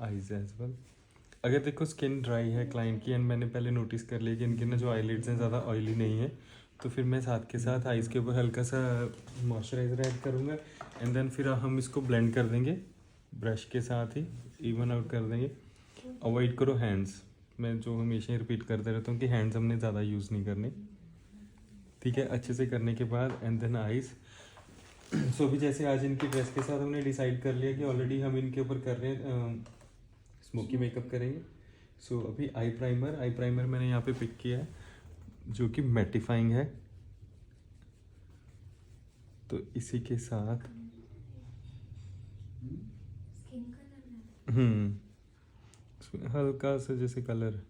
Eyes as well. अगर देखो skin dry है क्लाइंट की एंड मैंने पहले नोटिस कर लिया कि इनके ना जो आईलिड्स हैं ज़्यादा ऑयली नहीं है, तो फिर मैं साथ के साथ आईज के ऊपर हल्का सा मॉइस्चराइज़र ऐड करूँगा एंड देन फिर हम इसको ब्लेंड कर देंगे ब्रश के साथ ही, इवन आउट कर देंगे। अवॉइड करो हैंड्स, मैं जो हमेशा ही रिपीट करते रहता हूँ कि हैंड्स हमने ज़्यादा यूज़ नहीं करने, ठीक है। अच्छे से करने के बाद एंड देन आईज। सो अभी जैसे आज इनकी ड्रेस के साथ हमने डिसाइड कर लिया कि ऑलरेडी हम इनके ऊपर कर रहे हैं स्मोकी मेकअप करेंगे। सो अभी आई प्राइमर मैंने यहाँ पे पिक किया है जो कि मैटिफाइंग है, तो इसी के साथ इसमें हल्का सा जैसे कलर,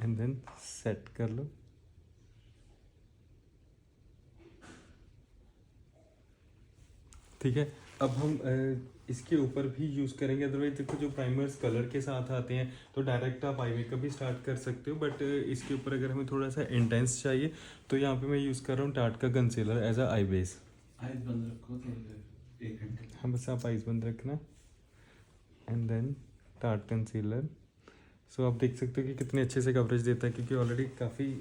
एंड देन सेट कर लो। ठीक है, अब हम इसके ऊपर भी यूज़ करेंगे। अदरवाइज देखो जो प्राइमर्स कलर के साथ आते हैं तो डायरेक्ट आप आई मेकअप भी स्टार्ट कर सकते हो, बट इसके ऊपर अगर हमें थोड़ा सा इंटेंस चाहिए तो यहाँ पे मैं यूज़ कर रहा हूँ टाट का concealer as a eye base. Eyes बंद रखो तो 1 घंटे। हाँ बस आप आइज बंद रखना एंड देन टाट कंसीलर। सो आप देख सकते हो कि कितने अच्छे से कवरेज देता है क्योंकि ऑलरेडी काफ़ी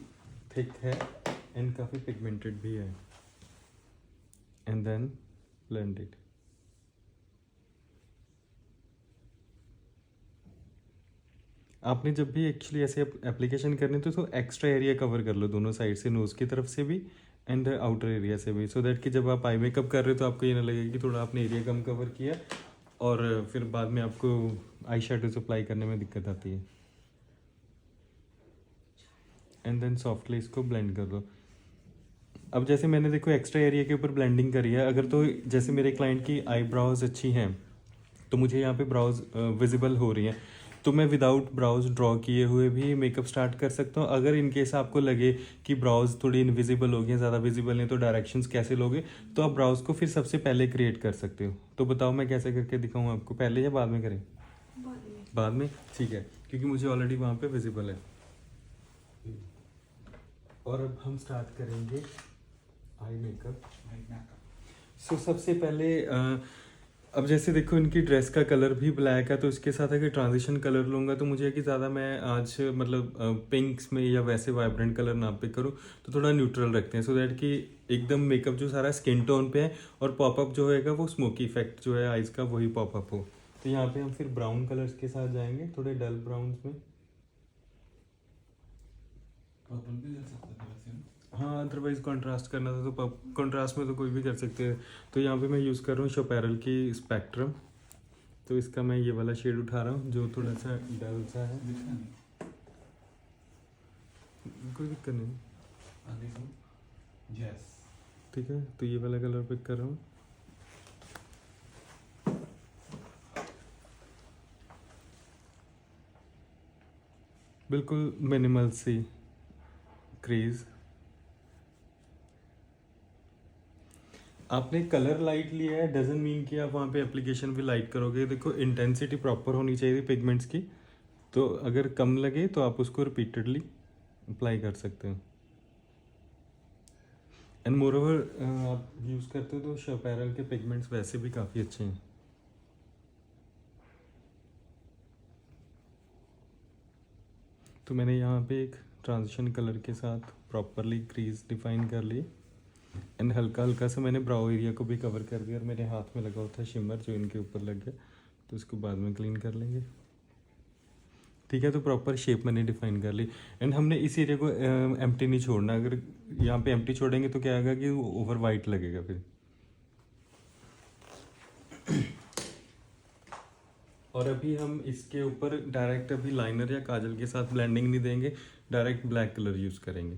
थिक है एंड काफ़ी पिगमेंटेड भी है। And then blend it. आपने जब भी एक्चुअली ऐसे एप्लीकेशन करनी तो एक्स्ट्रा एरिया कवर कर लो दोनों साइड से, नोज़ की तरफ से भी एंड आउटर एरिया से भी, सो दैट कि जब आप आई मेकअप कर रहे हो तो आपको ये ना लगे कि थोड़ा आपने एरिया कम कवर किया और फिर बाद में आपको आई शेडोज अप्लाई करने में दिक्कत आती है। एंड देन सॉफ्टली इसको ब्लेंड कर दो। अब जैसे मैंने देखो एक्स्ट्रा एरिया के ऊपर ब्लेंडिंग करी है, अगर तो जैसे मेरे क्लाइंट की आईब्राउज अच्छी हैं तो मुझे यहाँ पे ब्राउज विजिबल हो रही हैं, तो मैं विदाउट ब्राउज ड्रॉ किए हुए भी मेकअप स्टार्ट कर सकता हूँ। अगर इन केस आपको लगे कि ब्राउज थोड़ी इनविजिबल हो गई, ज़्यादा विजिबल हैं, तो डायरेक्शंस कैसे लोगे, तो आप ब्राउज को फिर सबसे पहले क्रिएट कर सकते हो। तो बताओ मैं कैसे करके दिखाऊँ आपको, पहले या बाद में करें? बाद में, ठीक है, क्योंकि मुझे ऑलरेडी वहाँ पे विजिबल है। और अब हम स्टार्ट करेंगे आई मेकअप। सो सबसे पहले अब जैसे देखो इनकी ड्रेस का कलर भी ब्लैक है, तो इसके साथ अगर ट्रांजिशन कलर लूँगा तो मुझे कि ज़्यादा मैं आज मतलब पिंक्स में या वैसे वाइब्रेंट कलर ना पिक करूँ, तो थोड़ा न्यूट्रल रखते हैं सो दैट कि एकदम मेकअप जो सारा स्किन टोन पे है और पॉपअप जो होएगा वो स्मोकी इफेक्ट जो है आइज़ का वही पॉपअप हो। तो यहाँ पे हम फिर ब्राउन कलर्स के साथ जाएंगे, थोड़े डल ब्राउन्स में। पर्पल भी कर सकते थे वैसे ना। हाँ अदरवाइज कंट्रास्ट करना था तो कंट्रास्ट में तो कोई भी कर सकते हैं। तो यहाँ पे मैं यूज़ कर रहा हूँ शोपैरल की स्पेक्ट्रम, तो इसका मैं ये वाला शेड उठा रहा हूँ जो थोड़ा सा डल सा है। दिखा नहीं कोई दिक्कत नहीं, आगे को। यस ठीक है, तो ये वाला कलर पिक कर रहा हूँ। बिल्कुल मिनिमल सी क्रीज। आपने कलर लाइट लिया है डजन मीन कि आप वहाँ पे एप्लीकेशन भी लाइट करोगे। देखो इंटेंसिटी प्रॉपर होनी चाहिए पिगमेंट्स की, तो अगर कम लगे तो आप उसको रिपीटेडली अप्लाई कर सकते हो। एंड मोर ओवर आप यूज़ करते हो तो शोपैरल के पिगमेंट्स वैसे भी काफ़ी अच्छे हैं। तो मैंने यहाँ पे एक ट्रांजिशन कलर के साथ प्रॉपरली क्रीज डिफाइन कर ली एंड हल्का हल्का सा मैंने ब्राउ एरिया को भी कवर कर दिया और मेरे हाथ में लगा हुआ था शिमर जो इनके ऊपर लग गया, तो इसको बाद में क्लीन कर लेंगे। ठीक है, तो प्रॉपर शेप मैंने डिफाइन कर ली एंड हमने इस एरिया को एम्प्टी नहीं छोड़ना। अगर यहाँ पे एम्प्टी छोड़ेंगे तो क्या आएगा कि वो ओवर वाइट लगेगा फिर। और अभी हम इसके ऊपर डायरेक्ट अभी लाइनर या काजल के साथ ब्लेंडिंग नहीं देंगे, डायरेक्ट ब्लैक कलर यूज़ करेंगे।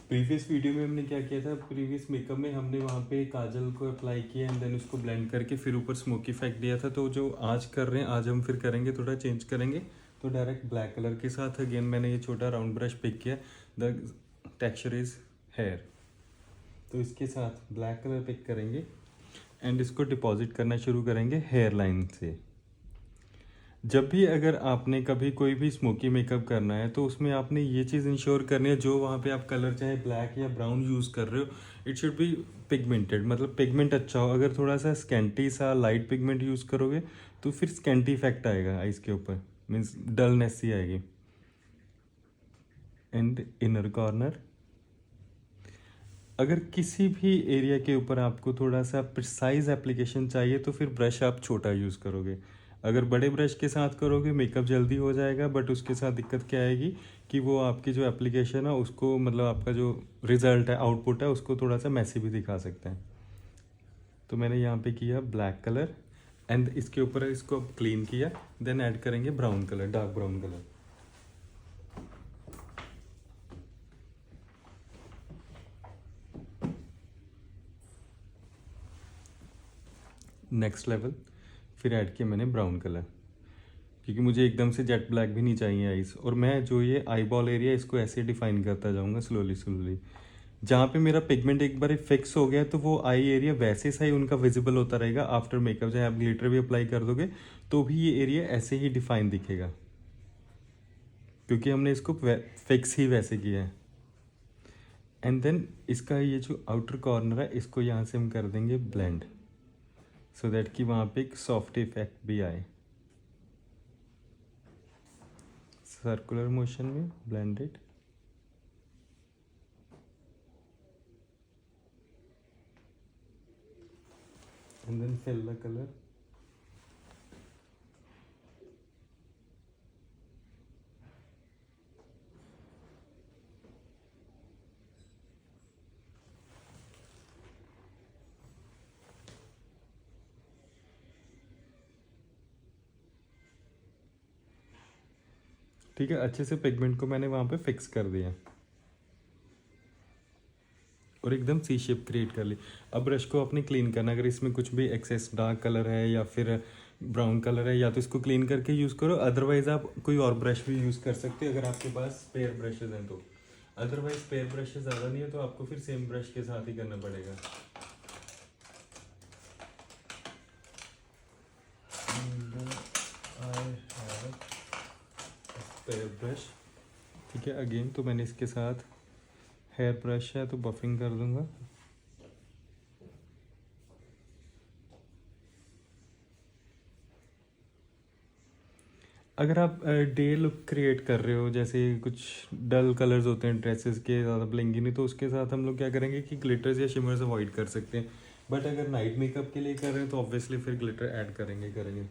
प्रीवियस वीडियो में हमने क्या किया था, प्रीवियस मेकअप में हमने वहाँ पे काजल को अप्लाई किया एंड देन उसको ब्लेंड करके फिर ऊपर स्मोकी इफेक्ट दिया था। तो जो आज कर रहे हैं, आज हम फिर करेंगे थोड़ा चेंज करेंगे, तो डायरेक्ट ब्लैक कलर के साथ अगेन मैंने ये छोटा राउंड ब्रश पिक किया, द टेक्सचर इज हेयर, तो इसके साथ ब्लैक कलर पिक करेंगे एंड इसको डिपॉजिट करना शुरू करेंगे हेयर लाइन से। जब भी अगर आपने कभी कोई भी स्मोकी मेकअप करना है तो उसमें आपने ये चीज़ इंश्योर करनी है, जो वहाँ पे आप कलर चाहे ब्लैक या ब्राउन यूज़ कर रहे हो, इट शुड बी पिगमेंटेड, मतलब पिगमेंट अच्छा हो। अगर थोड़ा सा स्कैंटी सा लाइट पिगमेंट यूज़ करोगे तो फिर स्कैंटी इफेक्ट आएगा आइज़ के ऊपर, मीन्स डलनेस सी आएगी। एंड इनर कॉर्नर, अगर किसी भी एरिया के ऊपर आपको थोड़ा सा प्रिसाइज एप्लीकेशन चाहिए तो फिर ब्रश आप छोटा यूज़ करोगे। अगर बड़े ब्रश के साथ करोगे मेकअप जल्दी हो जाएगा, बट उसके साथ दिक्कत क्या आएगी कि वो आपकी जो एप्लीकेशन है उसको, मतलब आपका जो रिजल्ट है, आउटपुट है, उसको थोड़ा सा मैसी भी दिखा सकते हैं। तो मैंने यहाँ पे किया ब्लैक कलर एंड इसके ऊपर इसको क्लीन किया, देन ऐड करेंगे brown colour, dark brown colour. Next level, फिर ऐड किया मैंने ब्राउन कलर, क्योंकि मुझे एकदम से जेट ब्लैक भी नहीं चाहिए आईज। और मैं जो ये आई बॉल एरिया इसको ऐसे डिफाइन करता जाऊंगा स्लोली स्लोली। जहाँ पे मेरा पिगमेंट एक बार फिक्स हो गया तो वो आई एरिया वैसे सही उनका विजिबल होता रहेगा आफ्टर मेकअप। चाहे आप ग्लिटर भी अप्लाई कर दोगे तो भी ये एरिया ऐसे ही डिफाइन दिखेगा, क्योंकि हमने इसको फिक्स ही वैसे किया है। एंड देन इसका ये जो आउटर कॉर्नर है इसको यहाँ से हम कर देंगे ब्लेंड, सो दैट कि वहाँ पे एक सॉफ्ट इफेक्ट भी आए। सर्कुलर मोशन में blend it. And then fill the color. ठीक है, अच्छे से पिगमेंट को मैंने वहाँ पे फिक्स कर दिया और एकदम सी शेप क्रिएट कर ली। अब ब्रश को अपने क्लीन करना, अगर इसमें कुछ भी एक्सेस डार्क कलर है या फिर ब्राउन कलर है, या तो इसको क्लीन करके यूज़ करो, अदरवाइज आप कोई और ब्रश भी यूज़ कर सकते हो अगर आपके पास स्पेयर ब्रशेज हैं तो। अदरवाइज स्पेयर ब्रशेज ज़्यादा नहीं है तो आपको फिर सेम ब्रश के साथ ही करना पड़ेगा। स्पेयर ब्रश, ठीक है। अगेन तो मैंने इसके साथ हेयर ब्रश है तो बफिंग कर दूंगा। अगर आप डे लुक क्रिएट कर रहे हो, जैसे कुछ डल कलर्स होते हैं ड्रेसेस के, ज़्यादा ब्लिंगी नहीं, तो उसके साथ हम लोग क्या करेंगे कि ग्लिटर्स या शिमर्स अवॉइड कर सकते हैं। बट अगर नाइट मेकअप के लिए कर रहे हैं तो ऑब्वियसली फिर ग्लिटर ऐड करेंगे।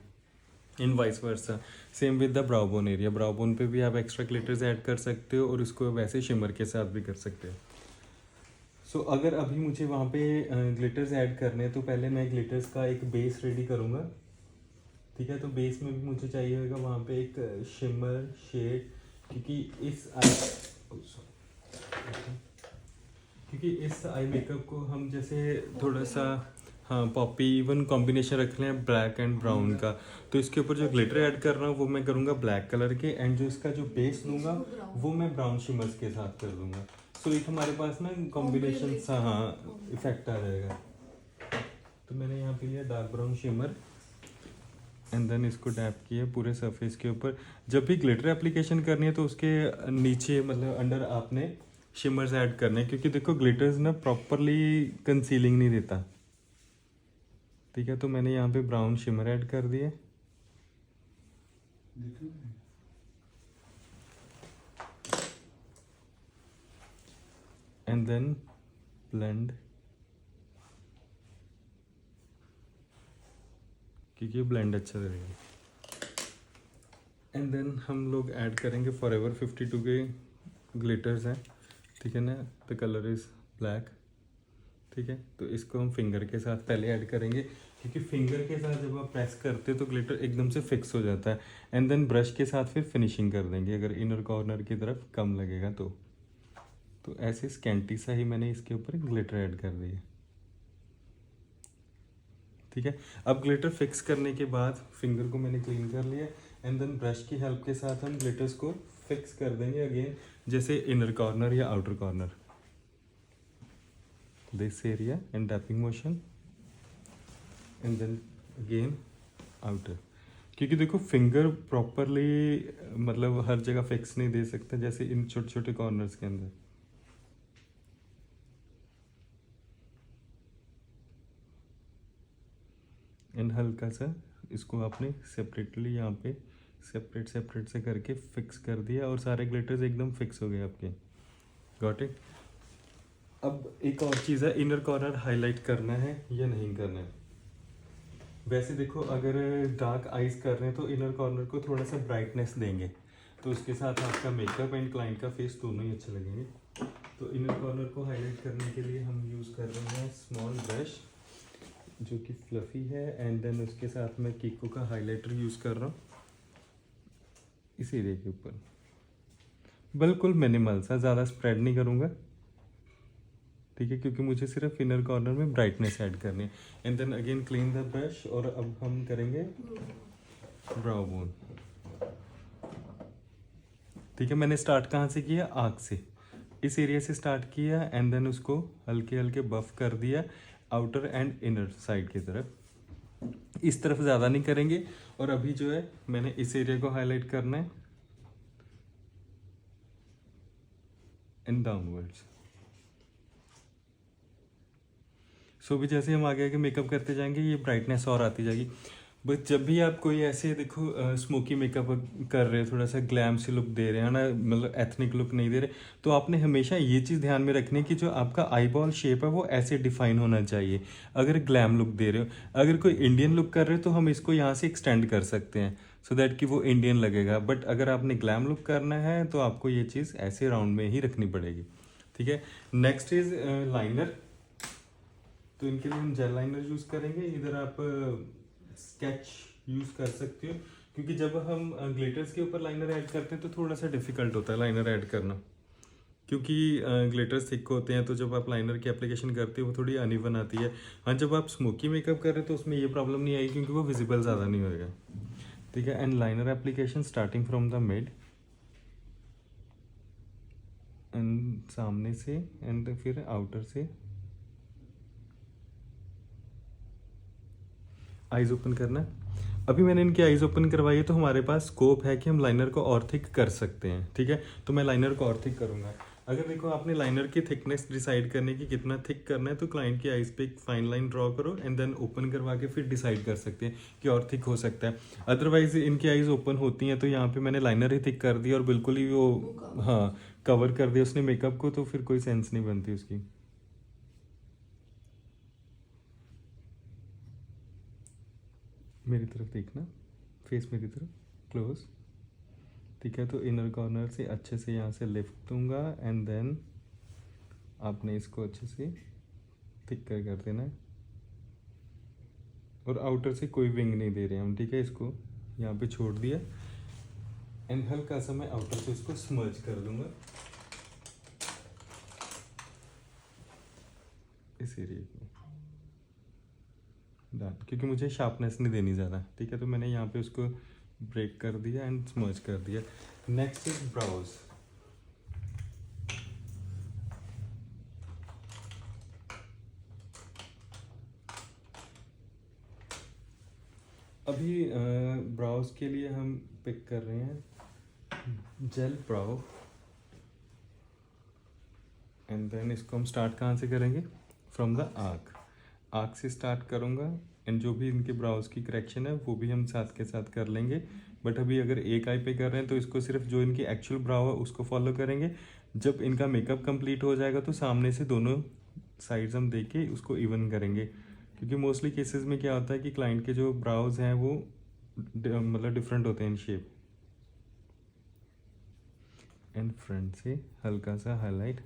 In vice versa same with the brow bone area, brow bone पे भी आप एक्स्ट्रा ग्लिटर्स ऐड कर सकते हो और इसको वैसे शिमर के साथ भी कर सकते हो। सो अगर अभी मुझे वहाँ पे ग्लिटर्स ऐड करने हैं तो पहले मैं ग्लिटर्स का एक बेस रेडी करूँगा, ठीक है। तो बेस में भी मुझे चाहिए होगा वहाँ पे एक शिमर शेड, क्योंकि इस आई मेकअप को हम जैसे थोड़ा सा, हाँ, पॉपी इवन कॉम्बिनेशन रख रहे हैं ब्लैक एंड ब्राउन का, तो इसके ऊपर जो ग्लिटर ऐड कर रहा हूँ वो मैं करूँगा ब्लैक कलर के, एंड जो इसका जो बेस दूंगा वो मैं ब्राउन शिमर्स के साथ कर दूंगा। सो एक हमारे पास ना कॉम्बिनेशन सा, हाँ, इफेक्ट आ जाएगा। तो मैंने यहाँ पे लिया dark brown shimmer and then इसको टैप किया पूरे सरफेस के ऊपर। जब भी ग्लिटर एप्लीकेशन करनी है तो उसके नीचे, मतलब अंडर, आपने शिमर्स ऐड करने हैं, क्योंकि देखो ग्लिटर्स ना प्रॉपरली कंसीलिंग नहीं देता, ठीक है। तो मैंने यहाँ पे ब्राउन शिमर ऐड कर दिए एंड देन ब्लेंड, क्योंकि ब्लेंड अच्छा रहेगा। एंड देन हम लोग ऐड करेंगे फॉरएवर 52 के ग्लिटर्स हैं, ठीक है ना। द कलर इज़ ब्लैक, ठीक है। तो इसको हम फिंगर के साथ पहले ऐड करेंगे, क्योंकि फिंगर के साथ जब आप प्रेस करते हो तो ग्लिटर एकदम से फिक्स हो जाता है। एंड देन ब्रश के साथ फिर फिनिशिंग कर देंगे अगर इनर कॉर्नर की तरफ कम लगेगा तो ऐसे स्कैंटी सा ही मैंने इसके ऊपर ग्लिटर ऐड कर दिया, ठीक है। अब ग्लिटर फिक्स करने के बाद फिंगर को मैंने क्लीन कर लिया एंड देन ब्रश की हेल्प के साथ हम ग्लिटर्स को फिक्स कर देंगे अगेन, जैसे इनर कॉर्नर या outer corner, this area and tapping motion and then again outer. क्योंकि देखो फिंगर प्रॉपरली मतलब हर जगह फिक्स नहीं दे सकते, जैसे इन छोटे छोटे कॉर्नर्स के अंदर। एंड हल्का सा इसको आपने सेपरेटली यहाँ पे सेपरेट सेपरेट से करके फिक्स कर दिया और सारे ग्लिटर्स एकदम फिक्स हो गए आपके। Got it. अब एक और चीज़ है, इनर कॉर्नर हाईलाइट करना है या नहीं करना है। वैसे देखो अगर डार्क आईज कर रहे हैं तो इनर कॉर्नर को थोड़ा सा ब्राइटनेस देंगे, तो उसके साथ आपका मेकअप एंड क्लाइंट का फेस दोनों ही अच्छे लगेंगे। तो इनर कॉर्नर को हाईलाइट करने के लिए हम यूज़ कर रहे हैं स्मॉल ब्रश जो कि फ्लफ़ी है, एंड देन उसके साथ मैं कीको का हाइलाइटर यूज़ कर रहा हूँ इस एरिया के ऊपर। बिल्कुल मिनिमल सा, ज़्यादा स्प्रेड नहीं करूँगा, ठीक है, क्योंकि मुझे सिर्फ इनर कॉर्नर में ब्राइटनेस ऐड करनी है। And then again clean the brush और अब हम करेंगे ब्राउ बोन। ठीक है, मैंने स्टार्ट कहाँ से किया, आँख से, इस एरिया से स्टार्ट किया एंड देन उसको हल्के हल्के बफ कर दिया आउटर एंड इनर साइड की तरफ। इस तरफ ज़्यादा नहीं करेंगे। और अभी जो है मैंने इस एरिया को हाईलाइट करना है एंड डाउनवर्ड्स। सो भी जैसे हम आगे आगे मेकअप करते जाएंगे ये ब्राइटनेस और आती जाएगी। बट जब भी आप कोई ऐसे देखो स्मोकी मेकअप कर रहे हो, थोड़ा सा ग्लैम सी लुक दे रहे हैं ना, मतलब एथनिक लुक नहीं दे रहे, तो आपने हमेशा ये चीज़ ध्यान में रखनी है कि जो आपका आई बॉल शेप है वो ऐसे डिफाइन होना चाहिए अगर ग्लैम लुक दे रहे हो। अगर कोई इंडियन लुक कर रहे हो तो हम इसको यहाँ से एक्सटेंड कर सकते हैं सो दैट कि वो इंडियन लगेगा। बट अगर आपने ग्लैम लुक करना है तो आपको ये चीज़ ऐसे राउंड में ही रखनी पड़ेगी। ठीक है, नेक्स्ट इज लाइनर। तो इनके लिए हम जेल लाइनर यूज़ करेंगे। इधर आप स्केच यूज़ कर सकते हो, क्योंकि जब हम ग्लिटर्स के ऊपर लाइनर ऐड करते हैं तो थोड़ा सा डिफिकल्ट होता है लाइनर ऐड करना, क्योंकि ग्लिटर्स थिक होते हैं। तो जब आप लाइनर की एप्लीकेशन करते हो वो थोड़ी अनइवन आती है। हाँ, जब आप स्मोकी मेकअप कर रहे हो तो उसमें ये प्रॉब्लम नहीं आएगी क्योंकि वो विजिबल ज़्यादा नहीं होएगा। ठीक है, and liner application starting from the mid and सामने से एंड फिर आउटर से आइज़ ओपन करना। अभी मैंने इनकी आइज़ ओपन करवाई है तो हमारे पास स्कोप है कि हम लाइनर को और थिक कर सकते हैं। ठीक है, तो मैं लाइनर को और थिक करूँगा। अगर देखो आपने लाइनर की थिकनेस डिसाइड करने की कितना थिक करना है तो क्लाइंट की आइज़ पे एक फाइन लाइन ड्रॉ करो एंड देन ओपन करवा के फिर डिसाइड कर सकते हैं कि और थिक हो सकता है। अदरवाइज इनकी आइज़ ओपन होती हैं तो यहाँ पे मैंने लाइनर ही थिक कर दिया और बिल्कुल ही वो हाँ कवर कर दिया उसने मेकअप को, तो फिर कोई सेंस नहीं बनती उसकी। मेरी तरफ देखना, फेस मेरी तरफ, क्लोज। ठीक है, तो इनर कॉर्नर से अच्छे से यहाँ से लिफ्ट दूंगा एंड देन आपने इसको अच्छे से थिक कर देना है। और आउटर से कोई विंग नहीं दे रहे हम। ठीक है, इसको यहाँ पे छोड़ दिया एंड हल्का सा मैं आउटर से इसको स्मर्ज कर दूंगा इस एरिया को डन, क्योंकि मुझे शार्पनेस नहीं देनी ज़्यादा। ठीक है, तो मैंने यहाँ पे उसको ब्रेक कर दिया एंड स्मर्ज कर दिया। Next is brows. अभी ब्राउज के लिए हम पिक कर रहे हैं जेल ब्राउ एंड देन इसको हम स्टार्ट कहाँ से करेंगे, फ्रॉम द आर्क। आर्क से स्टार्ट करूँगा एंड जो भी इनके ब्राउज की करेक्शन है वो भी हम साथ के साथ कर लेंगे। बट अभी अगर एक आई पे कर रहे हैं तो इसको सिर्फ जो इनकी एक्चुअल ब्राउ है उसको फॉलो करेंगे। जब इनका मेकअप कंप्लीट हो जाएगा तो सामने से दोनों साइड्स हम देख के उसको इवन करेंगे, क्योंकि मोस्टली केसेस में क्या होता है कि क्लाइंट के जो ब्राउज हैं वो मतलब डिफरेंट होते हैं इन शेप। एंड फ्रंट से हल्का सा हाईलाइट।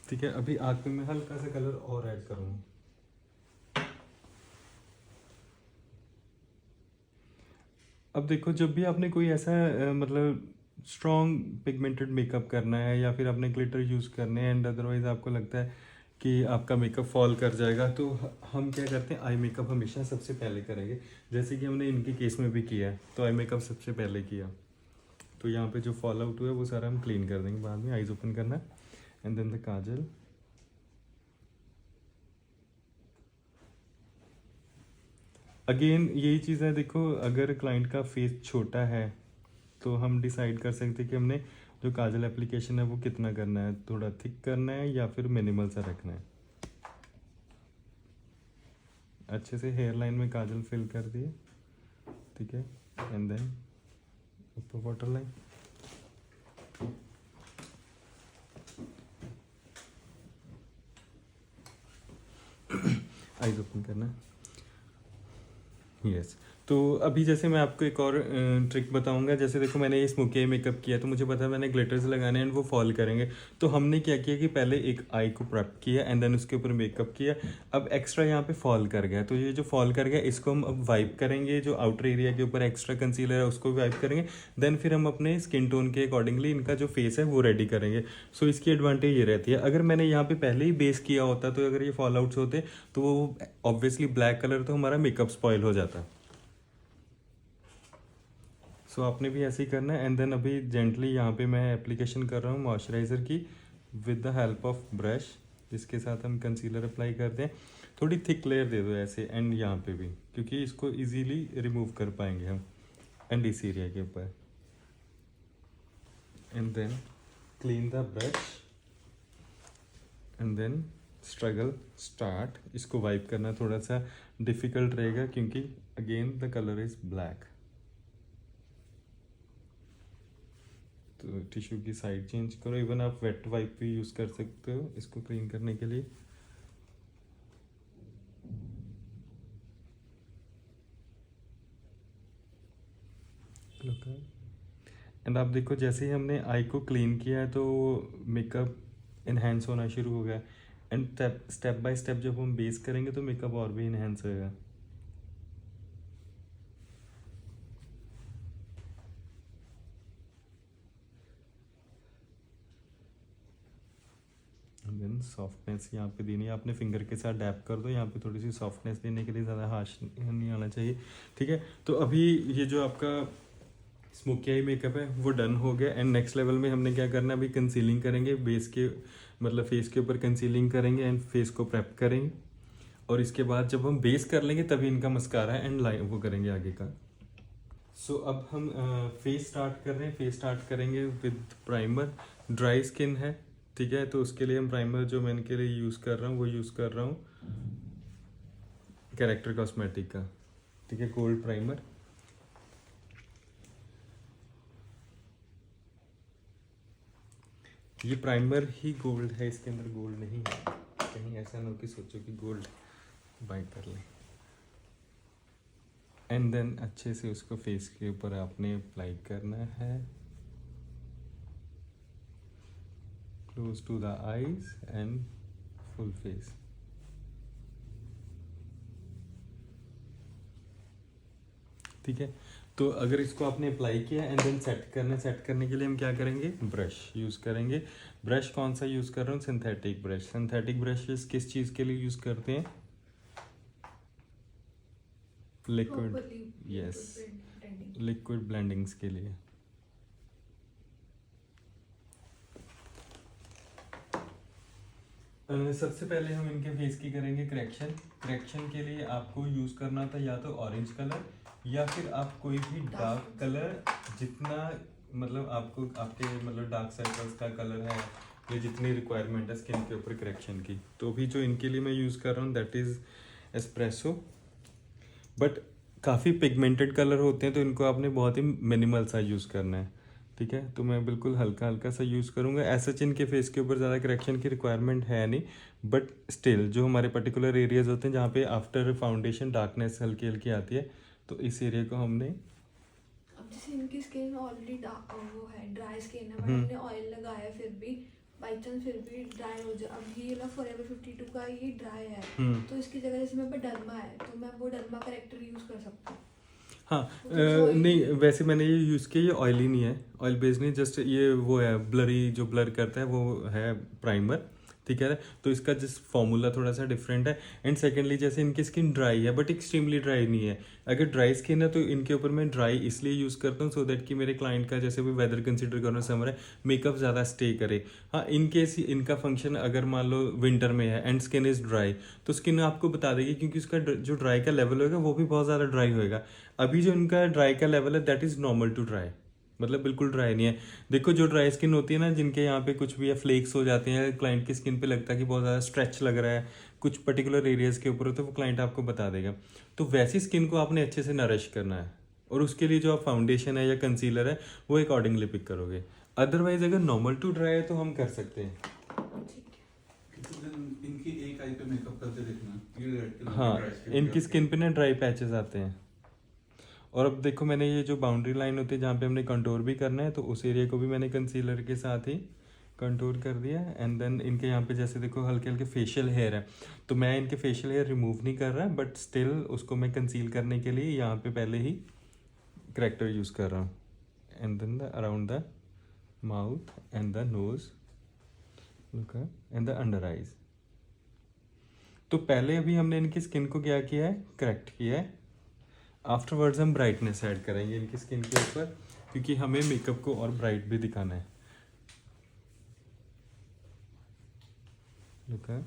ठीक है, अभी आँख पे मैं हल्का सा कलर और ऐड करूँगा। अब देखो जब भी आपने कोई ऐसा मतलब स्ट्रॉन्ग पिगमेंटेड मेकअप करना है या फिर आपने ग्लिटर यूज़ करने हैं एंड अदरवाइज आपको लगता है कि आपका मेकअप फॉल कर जाएगा, तो हम क्या करते हैं, आई मेकअप हमेशा सबसे पहले करेंगे। जैसे कि हमने इनके केस में भी किया है, तो आई मेकअप सबसे पहले किया, तो यहाँ पे जो फॉल आउट हुआ है वो सारा हम क्लीन कर देंगे बाद में। आइज ओपन करना and then the kajal. Again यही चीज़ है, देखो अगर क्लाइंट का फेस छोटा है तो हम डिसाइड कर सकते हैं कि हमने जो काजल एप्लीकेशन है वो कितना करना है, थोड़ा थिक करना है या फिर मिनिमल सा रखना है. अच्छे से हेयर लाइन में काजल फिल कर दिए, ठीक है. एंड देन ऊपर वाटर लाइन. आईज ओपन करना है. यस. तो अभी जैसे मैं आपको एक और ट्रिक बताऊंगा. जैसे देखो मैंने ये स्मोकी आई मेकअप किया तो मुझे पता है मैंने ग्लिटर्स लगाने हैं एंड वो फॉल करेंगे. तो हमने क्या किया कि पहले एक आई को प्रेप किया एंड देन उसके ऊपर मेकअप किया. अब एक्स्ट्रा यहाँ पे फॉल कर गया, तो ये जो फॉल कर गया इसको हम अब वाइप करेंगे. जो आउटर एरिया के ऊपर एक्स्ट्रा कंसीलर है उसको भी वाइप करेंगे. देन फिर हम अपने स्किन टोन के अकॉर्डिंगली इनका जो फेस है वो रेडी करेंगे. सो इसकी एडवांटेज ये रहती है, अगर मैंने यहाँ पे पहले ही बेस किया होता तो अगर ये फॉल आउट्स होते तो वो ऑब्वियसली ब्लैक कलर तो हमारा मेकअप स्पॉइल हो जाता. सो आपने भी ऐसे ही करना है. एंड देन अभी जेंटली यहाँ पे मैं एप्लीकेशन कर रहा हूँ मॉइस्चराइज़र की with the help of brush, जिसके साथ हम कंसीलर अप्लाई करते हैं. थोड़ी थिक लेयर दे दो ऐसे एंड यहाँ पे भी, क्योंकि इसको इजीली रिमूव कर पाएंगे हम एंड इस एरिया के ऊपर. And then clean the brush and then struggle start. इसको वाइप करना थोड़ा सा डिफ़िकल्ट रहेगा क्योंकि again the colour is black. तो टिश्यू की साइड चेंज करो. इवन आप वेट वाइप भी यूज़ कर सकते हो इसको क्लीन करने के लिए. एंड आप देखो जैसे ही हमने आई को क्लीन किया है तो मेकअप इन्हेंस होना शुरू हो गया. एंड स्टेप बाय स्टेप जब हम बेस करेंगे तो मेकअप और भी इन्हेंस होएगा. देन सॉफ्टनेस यहाँ पे देनी है. आपने फिंगर के साथ डैप कर दो. यहाँ पे थोड़ी सी सॉफ्टनेस देने के लिए, ज़्यादा हार्श नहीं आना चाहिए, ठीक है. तो अभी ये जो आपका स्मोकी आई मेकअप है वो डन हो गया. एंड नेक्स्ट लेवल में हमने क्या करना है, अभी कंसीलिंग करेंगे. बेस के मतलब फेस के ऊपर कंसीलिंग करेंगे एंड फेस को प्रेप करेंगे. और इसके बाद जब हम बेस कर लेंगे तभी इनका मस्कारा एंड लाइन वो करेंगे आगे का. सो अब हम फेस स्टार्ट कर रहे हैं. फेस स्टार्ट करेंगे विद प्राइमर. ड्राई स्किन है, ठीक है, तो उसके लिए हम प्राइमर जो मैं इनके लिए यूज़ कर रहा हूँ वो यूज़ कर रहा हूँ कैरेक्टर कॉस्मेटिक का, ठीक है, गोल्ड प्राइमर. ये प्राइमर ही गोल्ड है, इसके अंदर गोल्ड नहीं है. कहीं ऐसा ना हो कि सोचो कि गोल्ड बाय कर लें. एंड देन अच्छे से उसको फेस के ऊपर आपने अप्लाई करना है, close to the eyes and full face. ठीक है. तो अगर इसको आपने अप्लाई किया एंड देन सेट करना है, सेट करने के लिए हम क्या करेंगे, ब्रश यूज़ करेंगे. ब्रश कौन सा यूज़ कर रहा हूँ, सिंथेटिक ब्रश. सिंथेटिक ब्रशेस किस चीज़ के लिए यूज़ करते हैं, लिक्विड, यस, लिक्विड ब्लेंडिंग्स के लिए. सबसे पहले हम इनके फेस की करेंगे करेक्शन. करेक्शन के लिए आपको यूज़ करना था या तो ऑरेंज कलर या फिर आप कोई भी डार्क कलर, जितना मतलब आपको आपके मतलब डार्क सर्कल्स का कलर है या जितनी रिक्वायरमेंट है स्किन के ऊपर करेक्शन की. तो अभी जो इनके लिए मैं यूज़ कर रहा हूँ दैट इज़ एस्प्रेसो. बट काफ़ी पिगमेंटेड कलर होते हैं तो इनको आपने बहुत ही मिनिमल सा यूज़ करना है, ठीक है. तो मैं बिल्कुल हल्का हल्का सा यूज़ करूँगा. ऐसा इनके फेस के ऊपर ज़्यादा करेक्शन की रिक्वायरमेंट है नहीं, बट स्टिल जो हमारे पर्टिकुलर एरियाज होते हैं जहाँ पे आफ्टर फाउंडेशन डार्कनेस हल्की हल्की आती है, तो इस एरिया को हमने. अब जैसे इनकी स्किन ऑलरेडी वो है, ड्राई स्किन है, बट हमने ऑयल लगाया फिर भी बाई चांस फिर भी ड्राई हो जाए. अब ये वाला फॉरएवर 52 का ये ड्राई है, तो इसकी जगह जैसे मेरे पे डर्मा है तो मैं वो डर्मा करेक्टर यूज़ कर सकती हूँ. हाँ, नहीं वैसे मैंने ये यूज़ किया, ये ऑयली नहीं है, ऑयल बेस्ड नहीं, जस्ट ये वो है ब्लरी, जो ब्लर करता है वो है प्राइमर. ठीक है। तो इसका जिस फॉर्मूला थोड़ा सा डिफरेंट है। एंड सेकेंडली जैसे इनकी स्किन ड्राई है बट एक्सट्रीमली ड्राई नहीं है। अगर ड्राई स्किन है तो इनके ऊपर मैं ड्राई इसलिए यूज़ करता हूँ सो दैट कि मेरे क्लाइंट का जैसे भी वेदर कंसिडर करो समर है, मेकअप ज़्यादा स्टे करे। हाँ, इन केस इनका फंक्शन अगर मान लो विंटर में है एंड स्किन इज़ ड्राई, तो स्किन आपको बता देगी क्योंकि उसका जो ड्राई का लेवल होगा वो भी बहुत ज़्यादा ड्राई होएगा। अभी जो इनका ड्राई का लेवल है that is normal to dry, मतलब बिल्कुल ड्राई नहीं है। देखो जो ड्राई स्किन होती है ना, जिनके यहाँ पे कुछ भी फ्लेक्स हो जाते हैं, क्लाइंट की स्किन पे लगता है कि बहुत ज़्यादा स्ट्रेच लग रहा है कुछ पर्टिकुलर एरियाज के ऊपर, तो वो क्लाइंट आपको बता देगा। तो वैसी स्किन को आपने अच्छे से नरिश करना है और उसके लिए जो आप फाउंडेशन है या कंसीलर है वो अकॉर्डिंगली पिक करोगे। अदरवाइज अगर नॉर्मल टू ड्राई है तो हम कर सकते हैं। ठीक है। तो then इनकी एक आई पे मेकअप करके देखना, ये रेड कलर हाँ, dry skin इनकी पे स्किन पे ना ड्राई पैचेस आते हैं। और अब देखो मैंने ये जो बाउंड्री लाइन होती है जहाँ पे हमने कंटूर भी करना है, तो उस एरिया को भी मैंने कंसीलर के साथ ही कंटूर कर दिया। एंड देन इनके यहाँ पे जैसे देखो हल्के हल्के फेशियल हेयर है, तो मैं इनके फेशियल हेयर रिमूव नहीं कर रहा, बट स्टिल उसको मैं कंसील करने के लिए यहाँ पे पहले ही करेक्टर यूज़ कर रहा हूँ। And then the around the mouth and the nose and the under eyes. तो पहले अभी हमने इनकी स्किन को क्या किया है, करेक्ट किया है। आफ्टरवर्ड्स हम ब्राइटनेस ऐड करेंगे इनकी स्किन के ऊपर, क्योंकि हमें मेकअप को और ब्राइट भी दिखाना है। लुक है,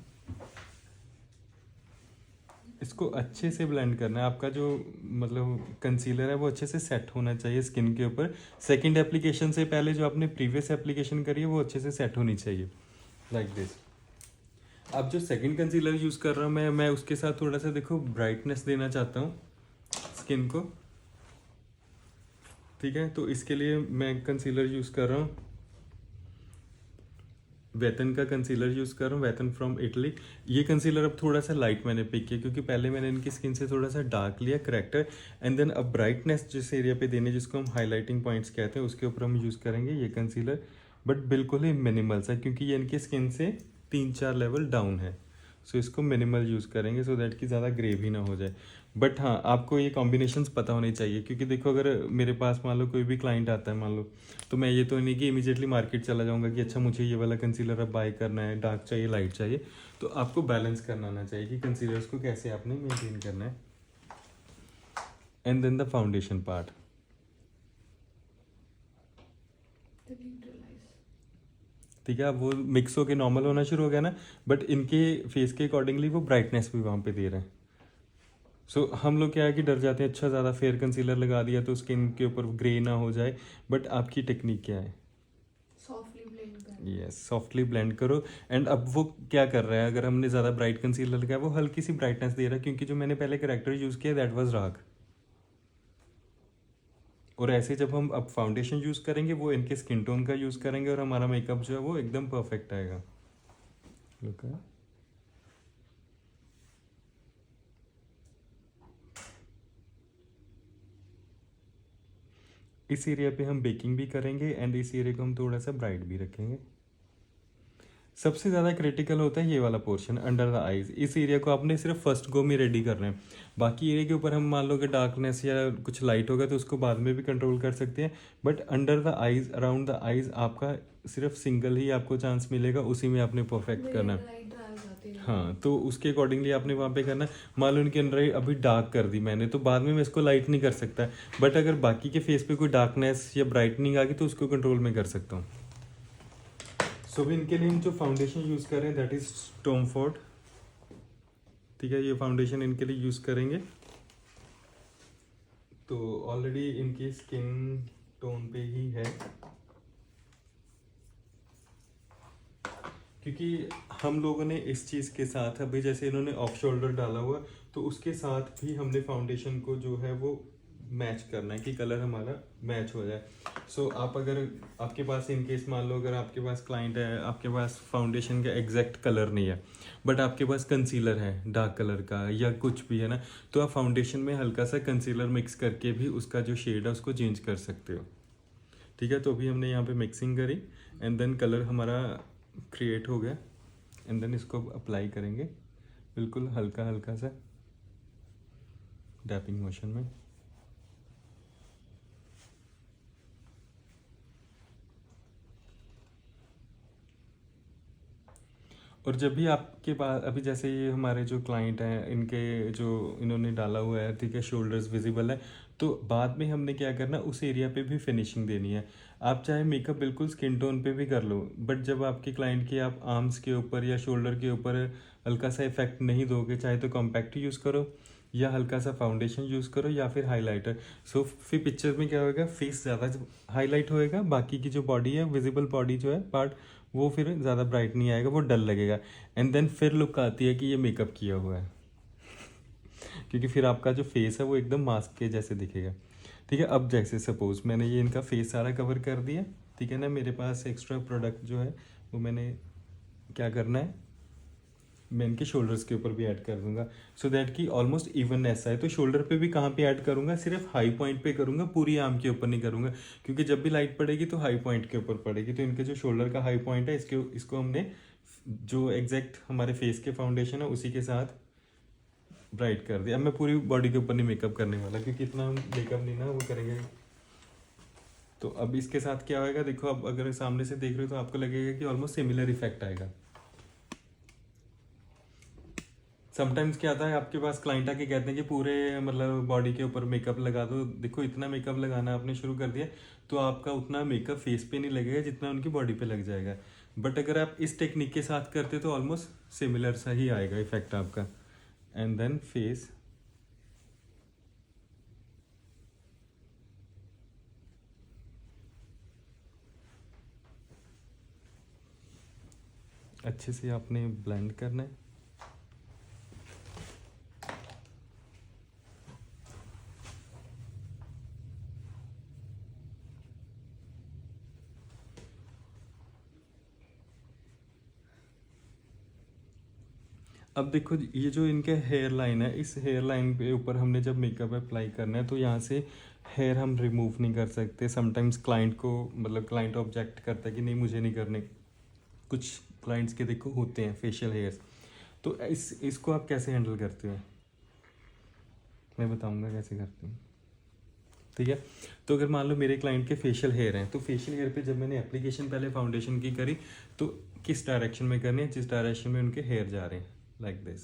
इसको अच्छे से ब्लेंड करना है। आपका जो मतलब कंसीलर है वो अच्छे से सेट होना चाहिए स्किन के ऊपर। सेकंड एप्लीकेशन से पहले जो आपने प्रीवियस एप्लीकेशन करी है वो अच्छे से सेट होनी चाहिए, लाइक दिस। अब जो सेकंड कंसीलर यूज़ कर रहा हूँ मैं उसके साथ थोड़ा सा देखो ब्राइटनेस देना चाहता हूँ स्किन को, ठीक है। तो इसके लिए मैं कंसीलर यूज़ कर रहा हूँ, वेतन का कंसीलर यूज़ कर रहा हूँ, वेतन फ्रॉम इटली। ये कंसीलर अब थोड़ा सा लाइट मैंने पिक किया क्योंकि पहले मैंने इनकी स्किन से थोड़ा सा डार्क लिया करेक्टर। एंड देन अब ब्राइटनेस जिस एरिया पे देने, जिसको हम हाईलाइटिंग पॉइंट्स कहते हैं, उसके ऊपर हम यूज़ करेंगे ये कंसीलर, बट बिल्कुल ही मिनिमल सा, क्योंकि ये इनकी स्किन से 3-4 लेवल डाउन है। सो इसको मिनिमल यूज़ करेंगे सो दैट कि ज़्यादा ग्रे भी ना हो जाए। बट हाँ, आपको ये कॉम्बिनेशंस पता होने चाहिए, क्योंकि देखो अगर मेरे पास मान लो कोई भी क्लाइंट आता है मान लो, तो मैं ये तो नहीं कि इमीडिएटली मार्केट चला जाऊंगा कि अच्छा मुझे ये वाला कंसीलर अब बाय करना है, डार्क चाहिए लाइट चाहिए। तो आपको बैलेंस करना आना चाहिए कि कंसीलर्स को कैसे आपने मेंटेन करना है। And then the foundation part, तो न्यूट्रलाइज। ठीक है। अब वो मिक्स होके नॉर्मल होना शुरू हो गया ना, बट इनके फेस के अकॉर्डिंगली वो ब्राइटनेस भी वहाँ पे दे रहे हैं। सो हम लोग क्या है कि डर जाते हैं, अच्छा ज़्यादा फेयर कंसीलर लगा दिया तो स्किन के ऊपर ग्रे ना हो जाए। बट आपकी टेक्निक क्या है, सॉफ्टली ब्लेंड कर। यस, सॉफ्टली ब्लेंड करो। एंड अब वो क्या कर रहा है, अगर हमने ज़्यादा ब्राइट कंसीलर लगाया वो हल्की सी ब्राइटनेस दे रहा है, क्योंकि जो मैंने पहले करेक्टर यूज़ किया दैट वाज डार्क। और ऐसे जब हम अब फाउंडेशन यूज़ करेंगे वो इनके स्किन टोन का यूज़ करेंगे और हमारा मेकअप जो है वो एकदम परफेक्ट आएगा। लुक है, इस एरिया पे हम बेकिंग भी करेंगे एंड इस एरिया को हम थोड़ा सा ब्राइट भी रखेंगे। सबसे ज़्यादा क्रिटिकल होता है ये वाला पोर्शन अंडर द आइज़। इस एरिया को आपने सिर्फ फर्स्ट गो में रेडी करना है। बाकी एरिया के ऊपर हम मान लो कि डार्कनेस या कुछ लाइट होगा तो उसको बाद में भी कंट्रोल कर सकते हैं, but under the eyes, around the eyes आपका सिर्फ सिंगल ही आपको चांस मिलेगा, उसी में आपने परफेक्ट करना है। लाइट ड्राई हो जाती है। हाँ, तो उसके अकॉर्डिंगली आपने वहाँ पे करना है। मान लो इनके अंदर अभी डार्क कर दी मैंने, तो बाद में मैं इसको लाइट नहीं कर सकता, बट अगर बाकी के फेस पे कोई डार्कनेस या ब्राइटनिंग आ गई तो उसको कंट्रोल में कर सकता हूँ। सो भी इनके लिए हम जो फाउंडेशन यूज़ कर रहे हैं दैट इज़ टॉम फोर्ड, ठीक है। ये फाउंडेशन इनके लिए यूज़ करेंगे। तो ऑलरेडी इनकी स्किन टोन पे ही है, क्योंकि हम लोगों ने इस चीज़ के साथ अभी जैसे इन्होंने ऑफ शोल्डर डाला हुआ, तो उसके साथ भी हमने फाउंडेशन को जो है वो मैच करना है कि कलर हमारा मैच हो जाए। सो आप अगर आपके पास इन केस मान लो अगर आपके पास क्लाइंट है, आपके पास फाउंडेशन का एग्जैक्ट कलर नहीं है बट आपके पास कंसीलर है डार्क कलर का या कुछ भी है ना, तो आप फाउंडेशन में हल्का सा कंसीलर मिक्स करके भी उसका जो शेड है उसको चेंज कर सकते हो, ठीक है। तो अभी हमने यहाँ पे मिक्सिंग करी एंड देन कलर हमारा क्रिएट हो गया एंड देन इसको अप्लाई करेंगे बिल्कुल हल्का हल्का सा डैपिंग मोशन में। और जब भी आपके पास अभी जैसे ये हमारे जो क्लाइंट हैं इनके जो इन्होंने डाला हुआ है, ठीक है, शोल्डर्स विजिबल है, तो बाद में हमने क्या करना, उस एरिया पे भी फिनिशिंग देनी है। आप चाहे मेकअप बिल्कुल स्किन टोन पे भी कर लो, बट जब आपके क्लाइंट के आप आर्म्स के ऊपर या शोल्डर के ऊपर हल्का सा इफेक्ट नहीं दोगे, चाहे तो कॉम्पैक्ट यूज़ करो या हल्का सा फाउंडेशन यूज़ करो या फिर हाइलाइटर। सो फिर पिक्चर में क्या होगा, फेस ज़्यादा हाईलाइट होएगा, बाकी की जो बॉडी है, विजिबल बॉडी जो है पार्ट, वो फिर ज़्यादा ब्राइट नहीं आएगा, वो डल लगेगा। एंड देन फिर लुक आती है कि ये मेकअप किया हुआ है, क्योंकि फिर आपका जो फेस है वो एकदम मास्क के जैसे दिखेगा। ठीक है, अब जैसे सपोज मैंने ये इनका फेस सारा कवर कर दिया, ठीक है ना, मेरे पास एक्स्ट्रा प्रोडक्ट जो है वो मैंने क्या करना है, मैं इनके शोल्डर्स के ऊपर भी ऐड कर दूंगा, सो दैट कि ऑलमोस्ट इवननेस आए। तो शोल्डर पे भी कहाँ पे ऐड करूंगा, सिर्फ हाई पॉइंट पे करूंगा, पूरी आर्म के ऊपर नहीं करूंगा, क्योंकि जब भी लाइट पड़ेगी तो हाई पॉइंट के ऊपर पड़ेगी। तो इनके जो शोल्डर का हाई पॉइंट है, इसको हमने जो एग्जैक्ट हमारे फेस के फाउंडेशन है उसी के साथ ब्राइट कर दिया। अब मैं पूरी बॉडी के ऊपर नहीं मेकअप करने वाला, क्योंकि इतना हम मेकअप नहीं ना वो करेंगे। तो अब इसके साथ क्या होएगा, देखो, अब अगर सामने से देख रहे हो तो आपको लगेगा कि ऑलमोस्ट सिमिलर इफेक्ट आएगा। समटाइम्स क्या आता है, आपके पास क्लाइंट आके कहते हैं कि पूरे मतलब बॉडी के ऊपर मेकअप लगा दो। देखो, इतना मेकअप लगाना आपने शुरू कर दिया तो आपका उतना मेकअप फेस पे नहीं लगेगा जितना उनकी बॉडी पे लग जाएगा। बट अगर आप इस टेक्निक के साथ करते तो ऑलमोस्ट सिमिलर सा ही आएगा इफेक्ट आपका। एंड देन फेस, अच्छे से आपने ब्लेंड करना है। अब देखो, ये जो इनके हेयर लाइन है, इस हेयर लाइन पे ऊपर हमने जब मेकअप अप्लाई करना है तो यहाँ से हेयर हम रिमूव नहीं कर सकते। समटाइम्स क्लाइंट को मतलब क्लाइंट ऑब्जेक्ट करता है कि नहीं मुझे नहीं करने। कुछ क्लाइंट्स के देखो होते हैं फेशियल हेयर्स, तो इसको आप कैसे हैंडल करते हो, मैं बताऊंगा कैसे करते हैं। ठीक है, तो अगर मान लो मेरे क्लाइंट के फेशियल हेयर हैं, तो फेशियल हेयर पे जब मैंने एप्लीकेशन पहले फाउंडेशन की करी, तो किस डायरेक्शन में करनी है, जिस डायरेक्शन में उनके हेयर जा रहे हैं, लाइक दिस।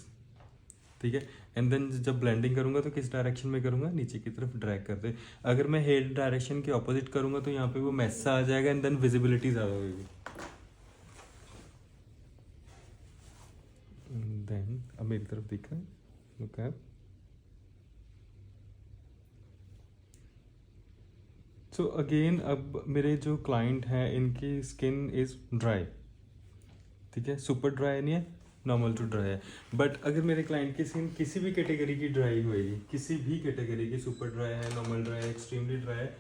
ठीक है, एंड देन जब ब्लेंडिंग करूंगा तो किस डायरेक्शन में करूंगा, नीचे की तरफ ड्रैग करते। अगर मैं हेयर डायरेक्शन के ऑपोजिट करूंगा तो यहाँ पे वो मैसा आ जाएगा एंड देन विजिबिलिटी ज़्यादा होगी। देन अब मेरी तरफ दिखा, लुक अप। सो अगेन, अब मेरे जो क्लाइंट हैं इनकी स्किन इज़ ड्राई, ठीक है, सुपर ड्राई नहीं है, नॉर्मल टू ड्राई है। बट अगर मेरे क्लाइंट की स्किन किसी भी कैटेगरी की ड्राई होएगी, किसी भी कैटेगरी की, सुपर ड्राई है, नॉर्मल ड्राई है, एक्सट्रीमली ड्राई है,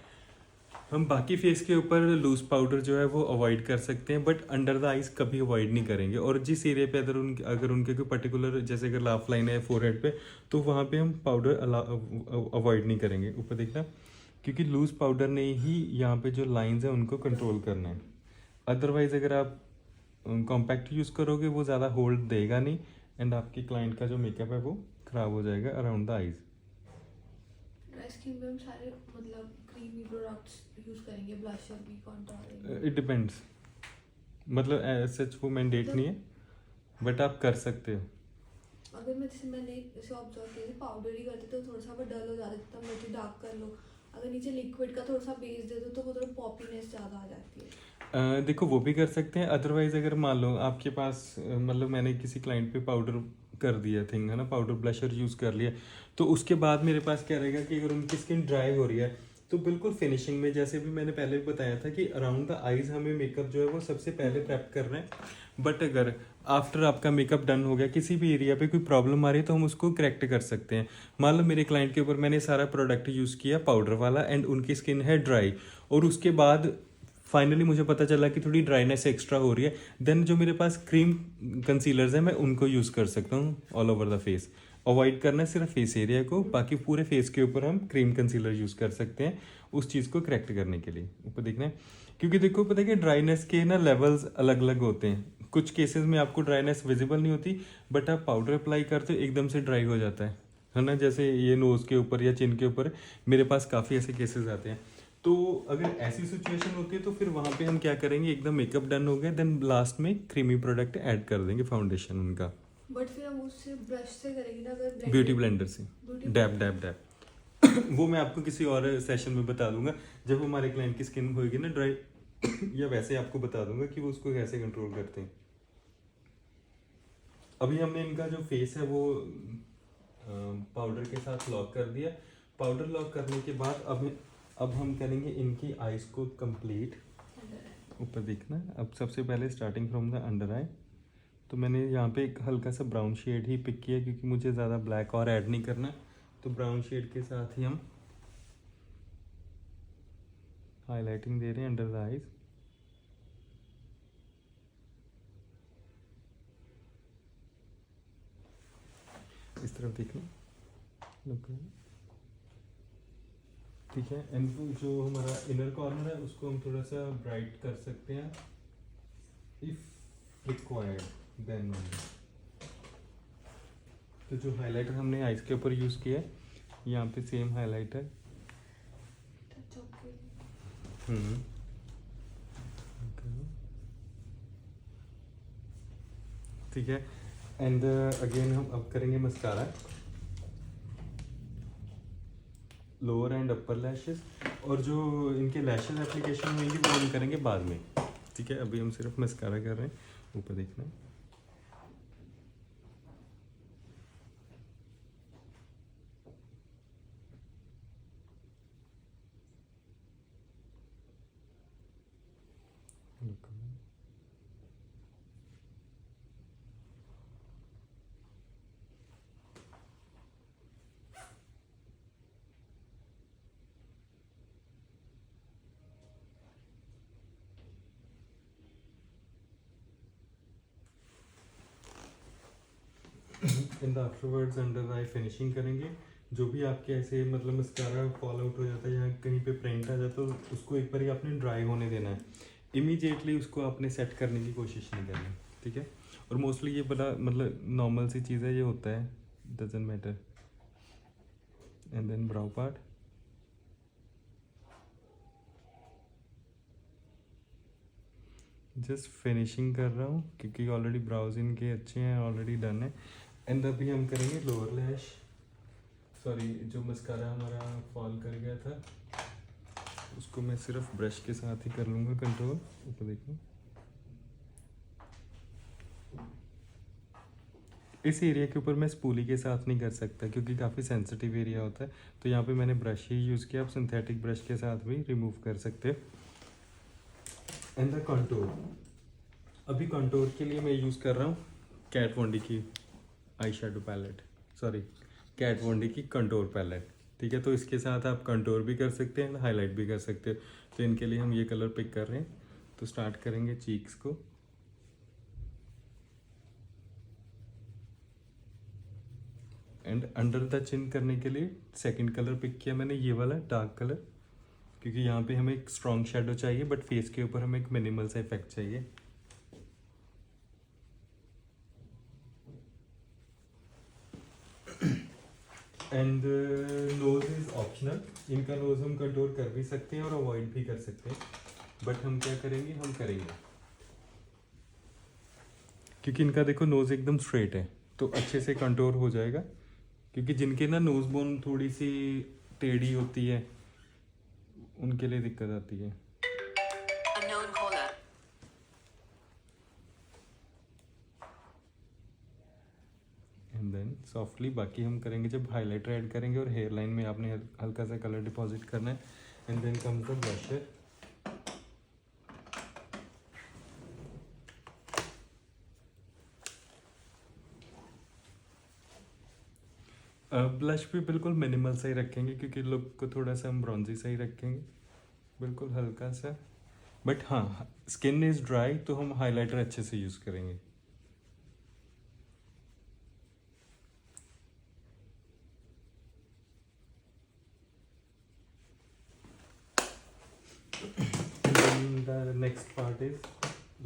हम बाकी फेस के ऊपर लूज पाउडर जो है वो अवॉइड कर सकते हैं, बट अंडर द आइज कभी अवॉइड नहीं करेंगे। और जिस एरिया पे अगर उनके कोई पर्टिकुलर, जैसे अगर लाफ लाइन है फोरहेड पे, तो वहाँ पे हम पाउडर अवॉइड नहीं करेंगे। ऊपर देखना, क्योंकि लूज पाउडर ने ही यहाँ पे जो लाइंस हैं उनको कंट्रोल करना है। अदरवाइज अगर आप कॉम्पैक्ट यूज़ करोगे वो ज़्यादा होल्ड देगा नहीं एंड आपके क्लाइंट का जो मेकअप है वो ख़राब हो जाएगा around the eyes. Dry skin पे हम सारे मतलब क्रीमी प्रोडक्ट्स यूज करेंगे, ब्लशर भी, कॉन्टूरिंग। इट डिपेंड्स, मतलब सच वो मैंडेट नहीं है, बट आप कर सकते हो। अगर मैं जैसे ऑब्जर्व किया, पाउडर ही करते तो थोड़ा सा वो डल हो जाता है, तो नीचे डार्क कर लो। अगर नीचे लिक्विड का थोड़ा सा बेस दे दो तो वो थोड़ा पॉपीनेस ज़्यादा आ जाती है। देखो, वो भी कर सकते हैं। अदरवाइज अगर मान लो आपके पास मतलब मैंने किसी क्लाइंट पे पाउडर कर दिया थिंग है ना, पाउडर ब्लशर यूज़ कर लिया, तो उसके बाद मेरे पास क्या रहेगा कि अगर उनकी स्किन ड्राई हो रही है तो बिल्कुल फिनिशिंग में, जैसे भी मैंने पहले भी बताया था कि अराउंड द आइज हमें मेकअप जो है वो सबसे पहले प्रेप करना है। बट अगर आफ्टर आपका मेकअप डन हो गया, किसी भी एरिया पे कोई प्रॉब्लम आ रही है तो हम उसको करेक्ट कर सकते हैं। मान लो मेरे क्लाइंट के ऊपर मैंने सारा प्रोडक्ट यूज़ किया पाउडर वाला एंड उनकी स्किन है ड्राई, और उसके बाद फाइनली मुझे पता चला कि थोड़ी ड्राइनेस एक्स्ट्रा हो रही है, देन जो मेरे पास क्रीम कंसीलर्स हैं मैं उनको यूज़ कर सकता हूँ all over the face. Avoid करना है सिर्फ फेस एरिया को, बाकी पूरे फेस के ऊपर हम क्रीम कंसीलर यूज़ कर सकते हैं उस चीज़ को करेक्ट करने के लिए। ऊपर देखना है, क्योंकि देखो पता है कि ड्राइनेस के ना लेवल्स अलग अलग होते हैं। कुछ केसेस में आपको ड्राइनेस विजिबल नहीं होती, बट आप पाउडर अप्लाई करते हो एकदम से ड्राई हो जाता है ना, जैसे ये नोज़ के ऊपर या चिन के ऊपर मेरे पास काफ़ी ऐसे केसेस आते हैं। तो अगर ऐसी सिचुएशन होती है तो फिर वहाँ पे हम क्या करेंगे, एकदम मेकअप डन हो गया, देन लास्ट में क्रीमी प्रोडक्ट ऐड कर देंगे फाउंडेशन उनका, बट फिर हम उससे ब्रश से करेंगे ना, अगर ब्यूटी ब्लेंडर से, Beauty डैब डैब डैब। वो मैं आपको किसी और सेशन में बता दूंगा जब हमारे क्लाइंट की स्किन होगी ना ड्राई, या वैसे आपको बता दूंगा कि वो उसको कैसे कंट्रोल करते हैं। अभी हमने इनका जो फेस है वो पाउडर के साथ लॉक कर दिया। पाउडर लॉक करने के बाद अब हम करेंगे इनकी आईज को कंप्लीट। ऊपर देखना, अब सबसे पहले स्टार्टिंग फ्रॉम द अंडर आई, तो मैंने यहाँ पे एक हल्का सा ब्राउन शेड ही पिक किया क्योंकि मुझे ज़्यादा ब्लैक और ऐड नहीं करना, तो ब्राउन शेड के साथ ही हम हाईलाइटिंग दे रहे हैं अंडर द आईज। इस तरफ देखना, ठीक है। एंड जो हमारा इनर कॉर्नर है उसको हम थोड़ा सा ब्राइट कर सकते हैं इफ रिक्वायर्ड देन ओनली। तो जो हाइलाइटर हमने आइज के ऊपर यूज़ किया है, यहाँ पे सेम हाइलाइटर, ठीक है। एंड अगेन हम अब करेंगे mascara, lower and upper lashes, और जो इनके लैशेस एप्लीकेशन होंगी वो हम करेंगे बाद में, ठीक है। अभी हम सिर्फ मस्कारा कर रहे हैं। ऊपर देखना, in the afterwards under I finishing करेंगे। जो भी आपके ऐसे मतलब मस्कारा फॉल आउट हो जाता है या कहीं पे प्रिंट आ जाता है, उसको एक बार ही आपने ड्राई होने देना है, इमीडिएटली उसको आपने सेट करने की कोशिश नहीं करनी, ठीक है। और मोस्टली ये बड़ा मतलब नॉर्मल सी चीज़ है, ये होता है, doesn't matter. And then brow part, just finishing कर रहा हूँ क्योंकि ऑलरेडी ब्राउज इनके अच्छे हैं, ऑलरेडी डन है। एंड अभी हम करेंगे लोअर लैश, सॉरी जो मस्कारा हमारा फॉल कर गया था उसको मैं सिर्फ ब्रश के साथ ही कर लूँगा कंट्रोल। ऊपर देखो, इस एरिया के ऊपर मैं स्पूली के साथ नहीं कर सकता क्योंकि काफ़ी सेंसिटिव एरिया होता है, तो यहाँ पे मैंने ब्रश ही यूज़ किया। आप सिंथेटिक ब्रश के साथ भी रिमूव कर सकते हो। एंड द कंटूर, अभी कंटूर के लिए मैं यूज़ कर रहा हूँ कैट वॉन्डी की eye shadow palette, sorry Kat Von D की कंटूर पैलेट, ठीक है। तो इसके साथ आप कंटूर भी कर सकते हैं, हाईलाइट भी कर सकते हो। तो इनके लिए हम ये कलर पिक कर रहे हैं। तो स्टार्ट करेंगे चीक्स को, एंड अंडर द चिन करने के लिए सेकंड कलर पिक किया मैंने, ये वाला डार्क कलर, क्योंकि यहाँ पे हमें एक स्ट्रॉन्ग शेडो चाहिए बट फेस के ऊपर हमें एक मिनिमल सा इफेक्ट चाहिए। एंड नोज इज ऑप्शनल, इनका नोज हम कंट्रोल कर भी सकते हैं और अवॉइड भी कर सकते हैं, बट हम क्या करेंगे, हम करेंगे क्योंकि इनका देखो नोज एकदम स्ट्रेट है तो अच्छे से कंट्रोल हो जाएगा। क्योंकि जिनके ना नोज बोन थोड़ी सी टेढ़ी होती है उनके लिए दिक्कत आती है। एंड देन सॉफ्टली बाकी हम करेंगे जब हाइलाइटर ऐड करेंगे और हेयर लाइन में आपने हल्का सा कलर डिपॉजिट करना है। And then comes the blusher, blush भी बिल्कुल मिनिमल सा ही रखेंगे क्योंकि लुक को थोड़ा सा हम ब्रॉन्जी सा ही रखेंगे, बिल्कुल हल्का सा। बट हाँ, स्किन इज ड्राई तो हम हाइलाइटर अच्छे से यूज़ करेंगे। The next part is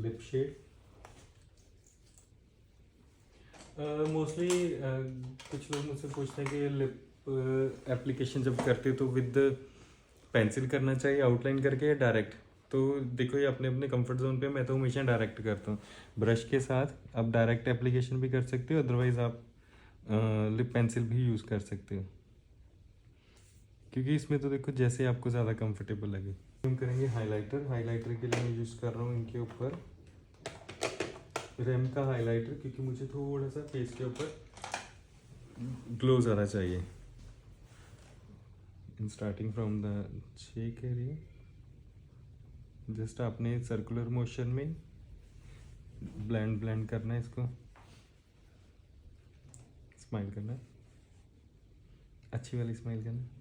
lip shade. Mostly कुछ लोग मुझसे पूछते हैं कि लिप एप्लीकेशन जब करते तो विद पेंसिल करना चाहिए आउटलाइन करके या डायरेक्ट? तो देखो ये अपने अपने कंफर्ट जोन पे, मैं तो हमेशा डायरेक्ट करता हूँ। ब्रश के साथ आप डायरेक्ट एप्लीकेशन भी कर सकते हो, अदरवाइज आप लिप पेंसिल भी यूज़ कर सकते हो, क्योंकि इसमें तो देखो जैसे आपको ज़्यादा कंफर्टेबल लगे। हम करेंगे हाइलाइटर। हाइलाइटर के लिए मैं यूज़ कर रहा हूँ इनके ऊपर रेम का हाइलाइटर, क्योंकि मुझे थोड़ा सा फेस के ऊपर ग्लो ज़्यादा चाहिए। In starting from the cheek area, just आपने सर्कुलर मोशन में ब्लेंड करना है इसको, स्माइल करना है, अच्छी वाली स्माइल करना है।